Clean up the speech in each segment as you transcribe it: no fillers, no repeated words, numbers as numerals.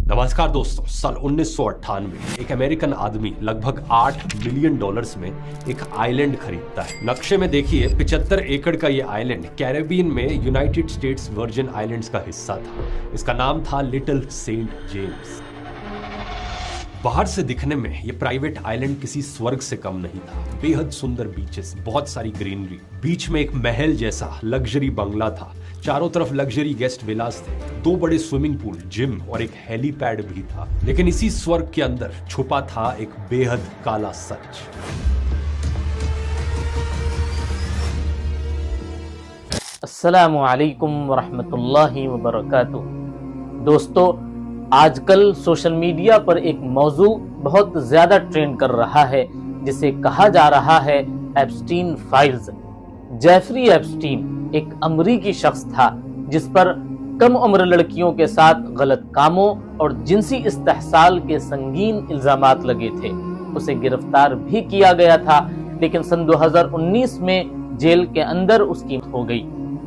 नमस्कार दोस्तों, साल 1998 एक अमेरिकन आदमी लगभग $8 मिलियन में एक आइलैंड खरीदता है। नक्शे में देखिए 75 एकड़ का ये आइलैंड कैरेबियन में यूनाइटेड स्टेट्स वर्जिन आइलैंड्स का हिस्सा था। इसका नाम था लिटिल सेंट जेम्स। बाहर से दिखने में ये प्राइवेट आइलैंड किसी स्वर्ग से कम नहीं था। बेहद सुंदर बीचेस, बहुत सारी ग्रीनरी, बीच में एक महल जैसा लग्जरी बंगला था, चारों तरफ लग्जरी गेस्ट विलास थे, 2 बड़े स्विमिंग पूल, जिम और एक हेलीपैड भी था। लेकिन इसी स्वर्ग के अंदर छुपा था एक बेहद काला सच। अस्सलामु अलैकुम वरहमतुल्लाहि वबरकातुहू। दोस्तों, आजकल सोशल मीडिया पर एक मौजू बहुत ज्यादा ट्रेंड कर रहा है, जिसे कहा जा रहा है एप्स्टीन फाइल्स। जेफरी एप्स्टीन एक अमरीकी शख्स था जिस पर कम उम्र लड़कियों के साथ गलत कामों और जिनसी इस्तेहसाल के संगीन इल्जामात लगे थे। उसे गिरफ्तार भी किया गया था, लेकिन सन 2019 में जेल के अंदर उसकी मौत हो गई।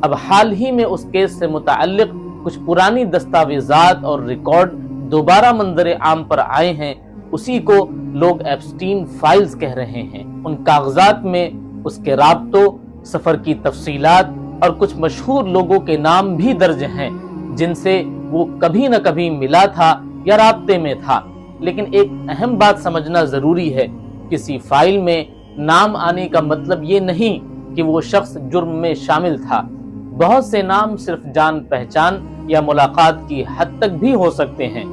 अब हाल ही में उस केस से मुताल्लिक कुछ पुरानी दस्तावेजात और रिकॉर्ड दोबारा मंजर आम पर आए हैं। उसी को लोग एप्स्टीन फाइल्स कह रहे हैं। उन कागजात में उसके राब्तों, सफर की तफसीलात और कुछ मशहूर लोगों के नाम भी दर्ज हैं जिनसे वो कभी न कभी मिला था या राब्ते में था। लेकिन एक अहम बात समझना जरूरी है, किसी फाइल में नाम आने का मतलब ये नहीं कि वो शख्स जुर्म में शामिल था। बहुत से नाम सिर्फ जान पहचान या मुलाकात की हद तक भी हो सकते हैं।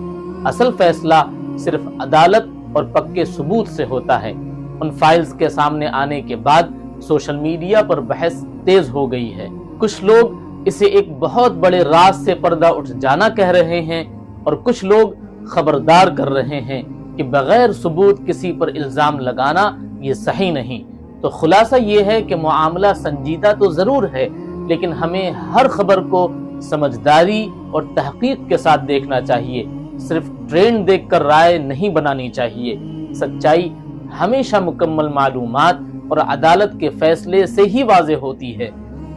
असल फैसला सिर्फ अदालत और पक्के सबूत से होता है। उन फाइल्स के सामने आने के बाद सोशल मीडिया पर बहस तेज हो गई है। कुछ लोग इसे एक बहुत बड़े राज से पर्दा उठ जाना कह रहे हैं और कुछ लोग खबरदार कर रहे हैं कि बगैर सबूत किसी पर इल्जाम लगाना ये सही नहीं। तो खुलासा ये है कि मामला संजीदा तो जरूर है, लेकिन हमें हर खबर को समझदारी और तहकीक के साथ देखना चाहिए। सिर्फ ट्रेंड देखकर राय नहीं बनानी चाहिए। सच्चाई हमेशा मुकम्मल मालूमात और अदालत के फैसले से ही वाज़ेह होती है।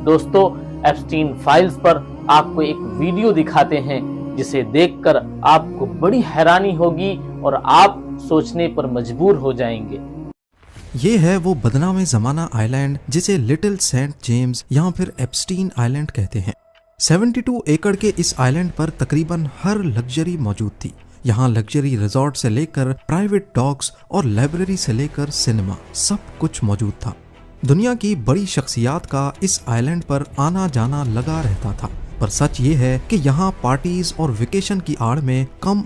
दोस्तों, एप्स्टीन फाइल्स पर आपको एक वीडियो दिखाते हैं जिसे देखकर आपको बड़ी हैरानी होगी और आप सोचने पर मजबूर हो जाएंगे। ये है वो बदनाम ज़माना आइलैंड जिसे लिटिल सेंट जेम्स या फिर एप्स्टीन आइलैंड कहते हैं। 72 एकड़ के इस आइलैंड पर तकरीबन हर लग्जरी मौजूद थी। यहाँ लग्जरी रिजॉर्ट से लेकर प्राइवेट डॉग्स और लाइब्रेरी से लेकर सिनेमा, सब कुछ मौजूद था। दुनिया की बड़ी शख्सियात का इस आइलैंड पर आना जाना लगा रहता था। पर सच ये है कि यहाँ पार्टीज और वेकेशन की आड़ में कम